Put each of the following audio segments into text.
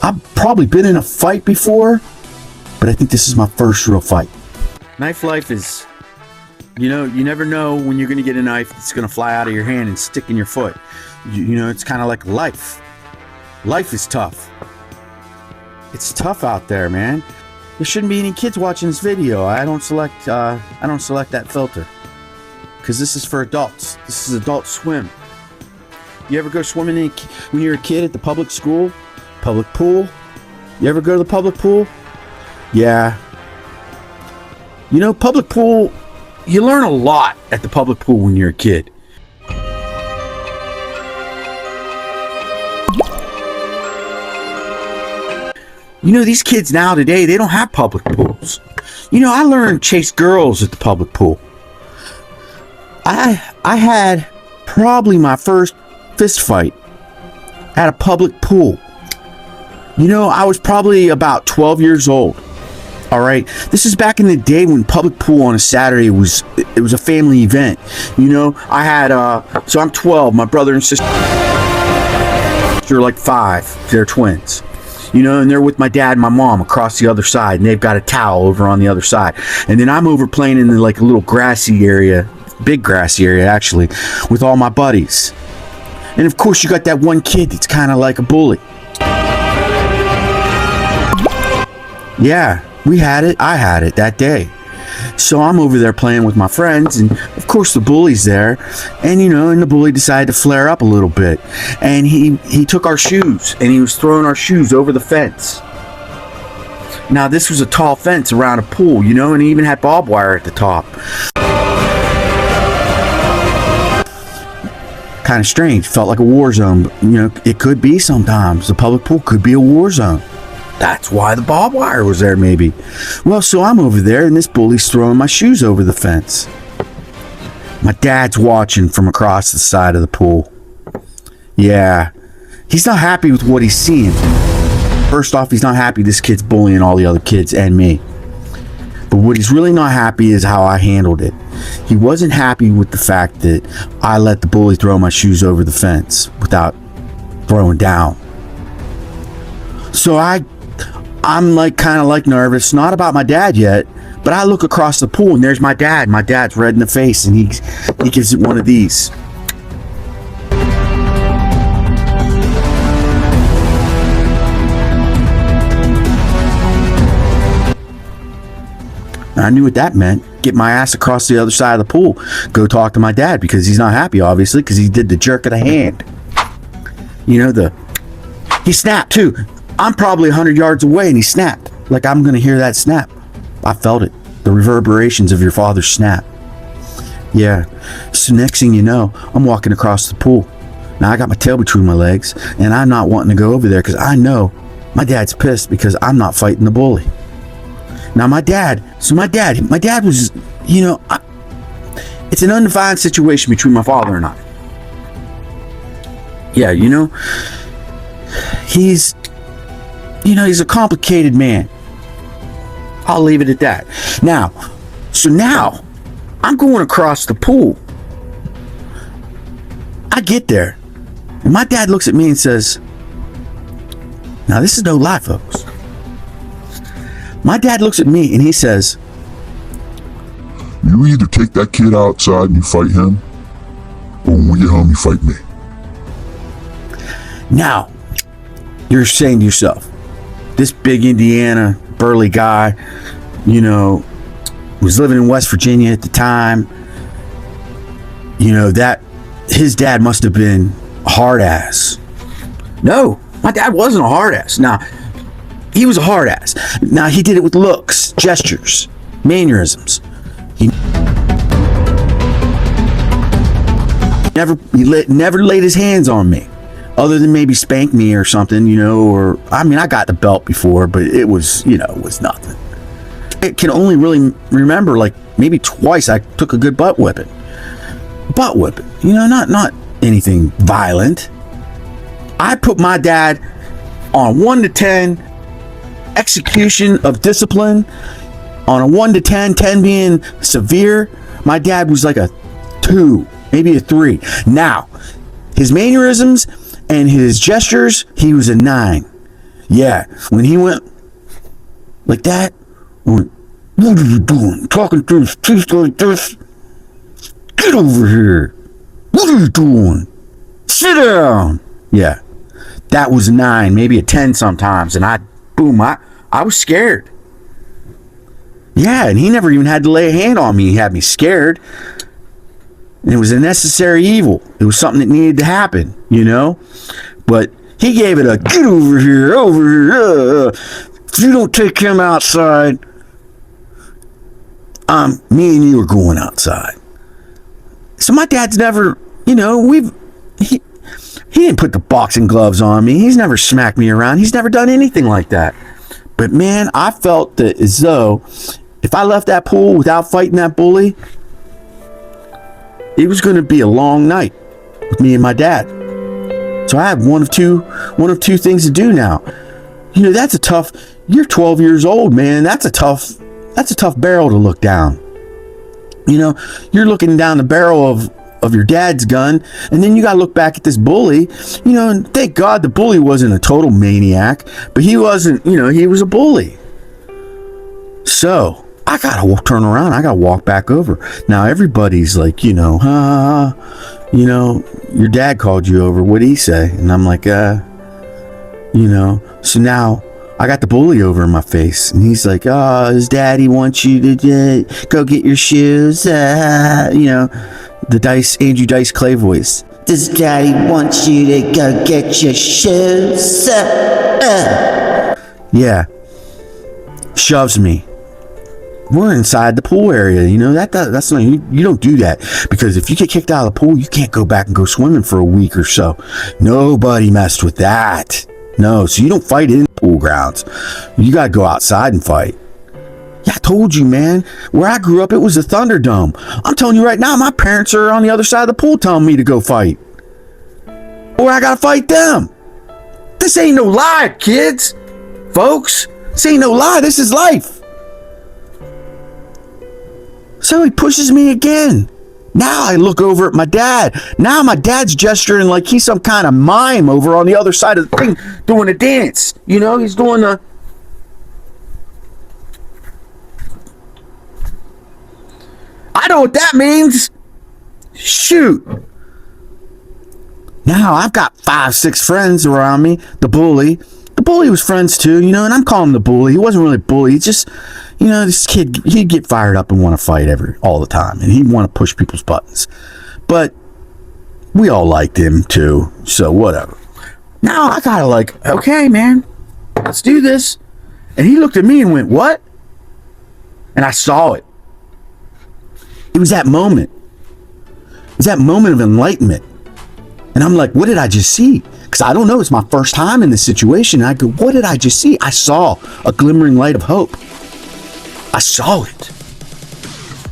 I've probably been in a fight before, but I think this is my first real fight. Knife life is, you never know when you're going to get a knife that's going to fly out of your hand and stick in your foot. It's kind of like life. Life is tough. It's tough out there, man. There shouldn't be any kids watching this video. I don't select that filter because this is for adults. This is Adult Swim. You ever go swimming when you're a kid at the public school, public pool? You ever go to the public pool? Yeah. Public pool, you learn a lot at the public pool when you're a kid. These kids now today, they don't have public pools. I learned to chase girls at the public pool. I had probably my first fist fight at a public pool. I was probably about 12 years old. All right, this is back in the day when public pool on a Saturday was a family event. I had so I'm 12. My brother and sister are like 5. They're twins. And they're with my dad and my mom across the other side, and they've got a towel over on the other side. And then I'm over playing in a little grassy area, big grassy area actually, with all my buddies. And of course, you got that one kid that's kind of like a bully. Yeah, we had it. I had it that day. So I'm over there playing with my friends, and of course the bully's there, and and the bully decided to flare up a little bit, and he took our shoes, and he was throwing our shoes over the fence. Now this was a tall fence around a pool, and he even had barbed wire at the top. Kind of strange, felt like a war zone, but it could be sometimes. The public pool could be a war zone. That's why the barbed wire was there, maybe. Well, so I'm over there, and this bully's throwing my shoes over the fence. My dad's watching from across the side of the pool. Yeah, he's not happy with what he's seeing. First off, he's not happy this kid's bullying all the other kids and me. But what he's really not happy is how I handled it. He wasn't happy with the fact that I let the bully throw my shoes over the fence without throwing down. So I'm kind of nervous, not about my dad yet, but I look across the pool and there's my dad. My dad's red in the face, and he gives it one of these. I knew what that meant. Get my ass across the other side of the pool. Go talk to my dad because he's not happy, obviously, because he did the jerk of the hand. He snapped too. I'm probably 100 yards away, and he snapped. Like I'm going to hear that snap. I felt it. The reverberations of your father's snap. Yeah. So next thing you know, I'm walking across the pool. Now I got my tail between my legs, and I'm not wanting to go over there because I know my dad's pissed because I'm not fighting the bully. Now my dad was, it's an undefined situation between my father and I. Yeah, he's a complicated man. I'll leave it at that. Now I'm going across the pool. I get there, and my dad looks at me and says, now this is no lie, folks. My dad looks at me and he says, you either take that kid outside and you fight him, or when we get home you fight me. Now, you're saying to yourself, this big Indiana burly guy, was living in West Virginia at the time, that his dad must have been a hard ass. No, my dad wasn't a hard ass. Now, he was a hard ass. Now, he did it with looks, gestures, mannerisms. He never laid his hands on me, other than maybe spank me or something, I got the belt before, but it was nothing. I can only really remember maybe twice I took a good butt whipping. Not anything violent. I put my dad on 1 to 10 execution of discipline. On a 1 to 10, 10 being severe, my dad was like a 2, maybe a 3. Now, his mannerisms and his gestures, he was a 9. Yeah, when he went like that, I went, what are you doing? Talking through his teeth like this? Get over here. What are you doing? Sit down. Yeah, that was a 9, maybe a 10 sometimes. And I was scared. Yeah, and he never even had to lay a hand on me. He had me scared. And it was a necessary evil. It was something that needed to happen, you know? But he gave it a, get over here, if you don't take him outside, me and you are going outside. So my dad's never, you know, he didn't put the boxing gloves on me. He's never smacked me around. He's never done anything like that. But man, I felt that as though if I left that pool without fighting that bully, it was going to be a long night with me and my dad. So I have one of two things to do now. You know, you're 12 years old, man. That's a tough barrel to look down. You know, you're looking down the barrel of your dad's gun, and then you got to look back at this bully, you know, and thank God the bully wasn't a total maniac, but he wasn't, you know, he was a bully. So I got to turn around. I got to walk back over. Now everybody's like, you know, you know, your dad called you over. What'd he say? And I'm like, you know, so now I got the bully over in my face, and he's like, oh, his daddy wants you to go get your shoes. You know, the Andrew Dice Clay voice. Does daddy want you to go get your shoes? Yeah. Shoves me. We're inside the pool area, you know, that's not, you don't do that, because if you get kicked out of the pool, you can't go back and go swimming for a week or so. Nobody messed with that. No, so you don't fight in pool grounds. You got to go outside and fight. Yeah, I told you, man. Where I grew up, it was the Thunderdome. I'm telling you right now, my parents are on the other side of the pool telling me to go fight. Or I got to fight them. This ain't no lie, kids. Folks, this ain't no lie. This is life. So he pushes me again. Now I look over at my dad. Now my dad's gesturing like he's some kind of mime over on the other side of the thing doing a dance. You know, he's doing the... I know what that means. Shoot. Now I've got 5-6 friends around me. The bully was friends too, you know, and I'm calling him the bully. He wasn't really a bully. He just, you know, this kid, he'd get fired up and want to fight all the time, and he'd want to push people's buttons. But we all liked him too, so whatever. Now I gotta like, okay, man, let's do this. And he looked at me and went, what? And I saw it. It was that moment. It was that moment of enlightenment. And I'm like, what did I just see? Because I don't know, it's my first time in this situation. And I go, what did I just see? I saw a glimmering light of hope. I saw it.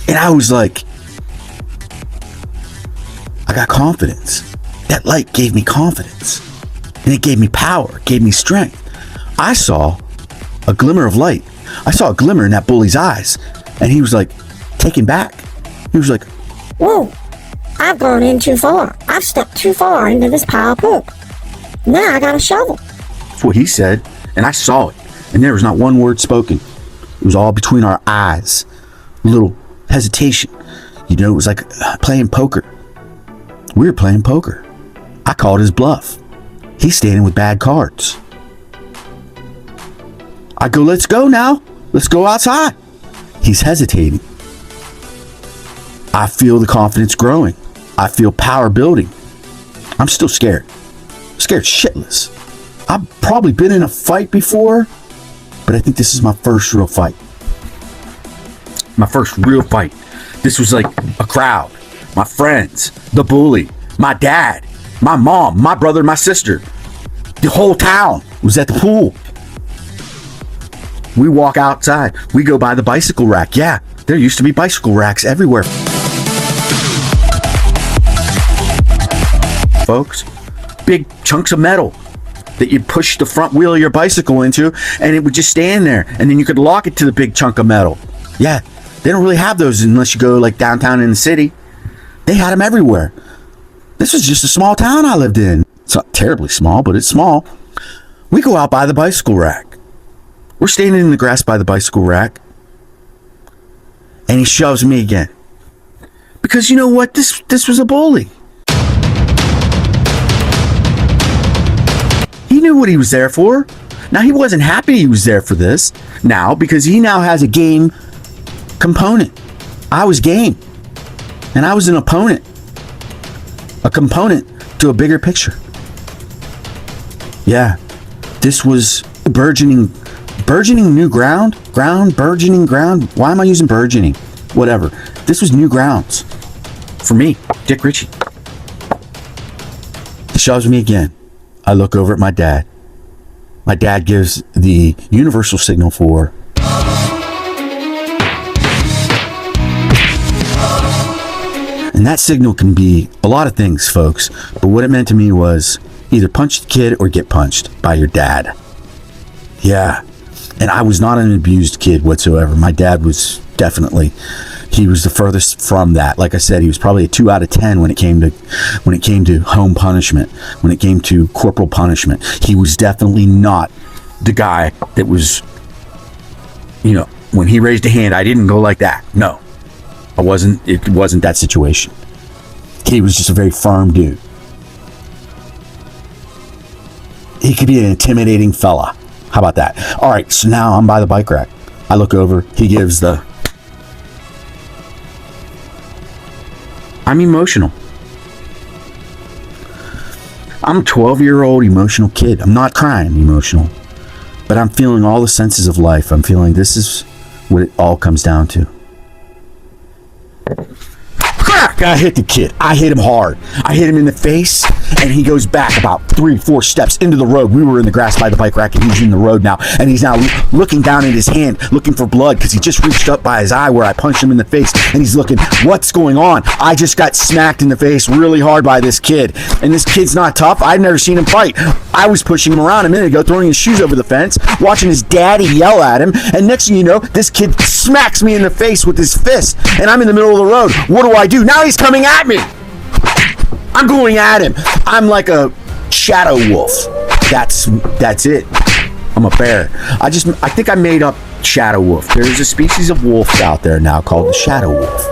And I was like, I got confidence. That light gave me confidence. And it gave me power, it gave me strength. I saw a glimmer of light. I saw a glimmer in that bully's eyes. And he was like, taken back. He was like, whoa, I've gone in too far. I've stepped too far into this pile of poop. Now I got a shovel. That's what he said, and I saw it. And there was not one word spoken. It was all between our eyes. A little hesitation. You know, it was like playing poker. We were playing poker. I called his bluff. He's standing with bad cards. I go, let's go now. Let's go outside. He's hesitating. I feel the confidence growing. I feel power building. I'm still scared. Scared shitless. I've probably been in a fight before, but I think this is my first real fight. My first real fight. This was like a crowd. My friends, the bully, my dad, my mom, my brother, my sister. The whole town was at the pool. We walk outside. We go by the bicycle rack. Yeah, there used to be bicycle racks everywhere. Folks, big chunks of metal that you push the front wheel of your bicycle into, and it would just stand there, and then you could lock it to the big chunk of metal. Yeah, they don't really have those unless you go like downtown in the city. They had them everywhere. This was just a small town I lived in. It's not terribly small, but it's small. We go out by the bicycle rack. We're standing in the grass by the bicycle rack. And he shoves me again. Because you know what? This was a bully. He knew what he was there for. Now, he wasn't happy he was there for this now, because he now has a game component. I was game. And I was an opponent. A component to a bigger picture. Yeah. This was burgeoning new ground. Burgeoning ground. Why am I using burgeoning? Whatever. This was new grounds. For me, Dick Ritchie. He shoves me again. I look over at my dad. My dad gives the universal signal for and that signal can be a lot of things, folks. But what it meant to me was either punch the kid or get punched by your dad. Yeah. And I was not an abused kid whatsoever. My dad was definitely, he was the furthest from that. Like I said, he was probably a 2 out of 10 when it came to home punishment, when it came to corporal punishment. He was definitely not the guy that was, when he raised a hand, I didn't go like that. No, it wasn't that situation. He was just a very firm dude. He could be an intimidating fella. How about that? All right, so now I'm by the bike rack. I look over. He gives the... I'm emotional. I'm a 12-year-old emotional kid. I'm not crying emotional. But I'm feeling all the senses of life. I'm feeling this is what it all comes down to. I hit the kid. I hit him hard. I hit him in the face, and he goes back about 3-4 steps into the road. We were in the grass by the bike rack, and he's in the road now. And he's now looking down at his hand, looking for blood, because he just reached up by his eye where I punched him in the face. And he's looking, what's going on? I just got smacked in the face really hard by this kid. And this kid's not tough. I've never seen him fight. I was pushing him around a minute ago, throwing his shoes over the fence, watching his daddy yell at him. And next thing you know, this kid smacks me in the face with his fist. And I'm in the middle of the road. What do I do? Now he's coming at me. I'm going at him. I'm like a shadow wolf. That's it. I'm a bear. I think I made up shadow wolf. There's a species of wolf out there now called the shadow wolf.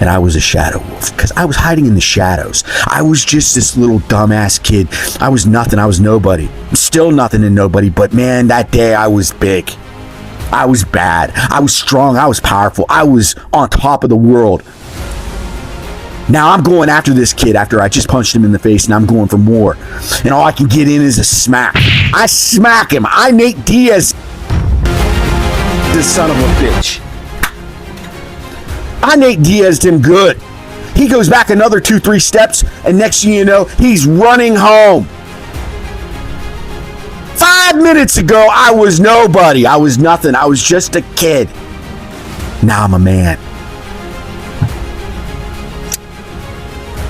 And I was a shadow wolf because I was hiding in the shadows. I was just this little dumbass kid. I was nothing. I was nobody. Still nothing and nobody. But man, that day I was big. I was bad. I was strong. I was powerful. I was on top of the world. Now I'm going after this kid after I just punched him in the face, and I'm going for more. And all I can get in is a smack. I smack him. I Nate Diaz, this son of a bitch. I Nate Diaz'd him good. He goes back another 2-3 steps, and next thing you know, he's running home. 5 minutes ago, I was nobody. I was nothing. I was just a kid. Now I'm a man.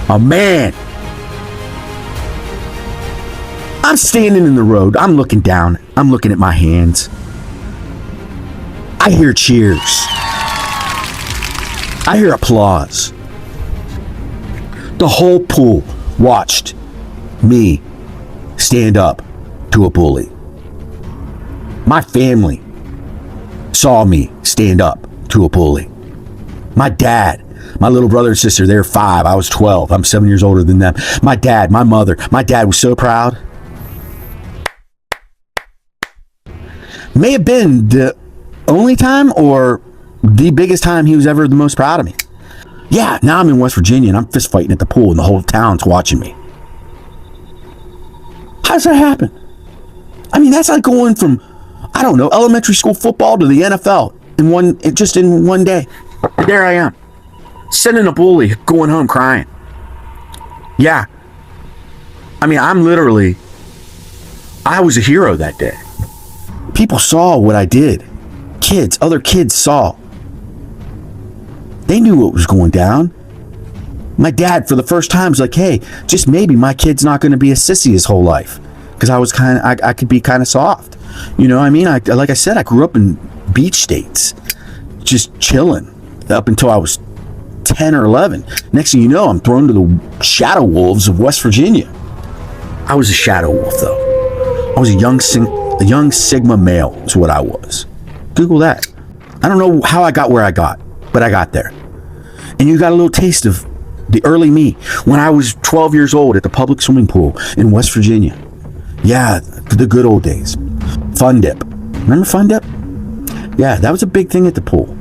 A man. I'm standing in the road. I'm looking down. I'm looking at my hands. I hear cheers. I hear applause. The whole pool watched me stand up to a bully. My family saw me stand up to a bully. My dad, my little brother and sister, they're 5. I was 12. I'm 7 years older than them. My dad, my mother. My dad was so proud. May have been the only time or the biggest time he was ever the most proud of me. Yeah, now I'm in West Virginia and I'm fist fighting at the pool and the whole town's watching me. How does that happen? I mean, that's like going from, I don't know, elementary school football to the NFL in one day. There I am. Sending a bully, going home crying. Yeah. I mean, I was a hero that day. People saw what I did. Other kids saw. They knew what was going down. My dad, for the first time, was like, hey, just maybe my kid's not going to be a sissy his whole life. Because I could be kind of soft. You know what I mean? Like I said, I grew up in beach states. Just chilling. Up until I was 10 or 11. Next thing you know, I'm thrown to the shadow wolves of West Virginia. I was a shadow wolf, though. I was a young Sigma male is what I was. Google that. I don't know how I got where I got, but I got there. And you got a little taste of the early me when I was 12 years old at the public swimming pool in West Virginia. Yeah, the good old days. Fun Dip. Remember Fun Dip? Yeah, that was a big thing at the pool.